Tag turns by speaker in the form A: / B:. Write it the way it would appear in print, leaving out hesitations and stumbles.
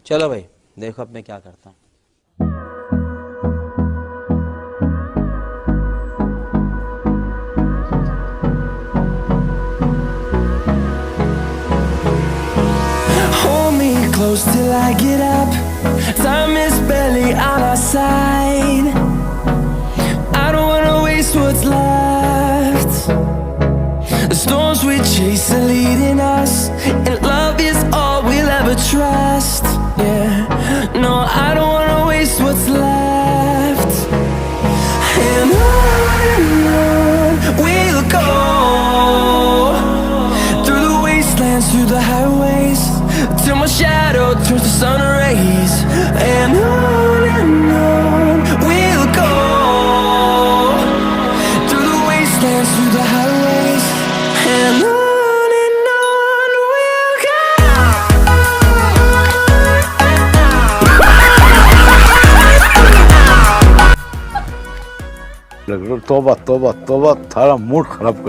A: चलो भाई देखो अब मैं क्या करता हूँ।
B: Hold me close till I get up. Time is barely on our side. I don't wanna waste what's left. The storms we chase are leading us, and love is all we'll ever trust. Yeah, no, I don't wanna waste what's left. And on we'll go, through the wastelands, through the highways, till my shadow turns to sun rays. And on we'll go, through the wastelands, through the highways, and on we'll go.
C: तोबा तोबा तोबा, थारा mood खराब कर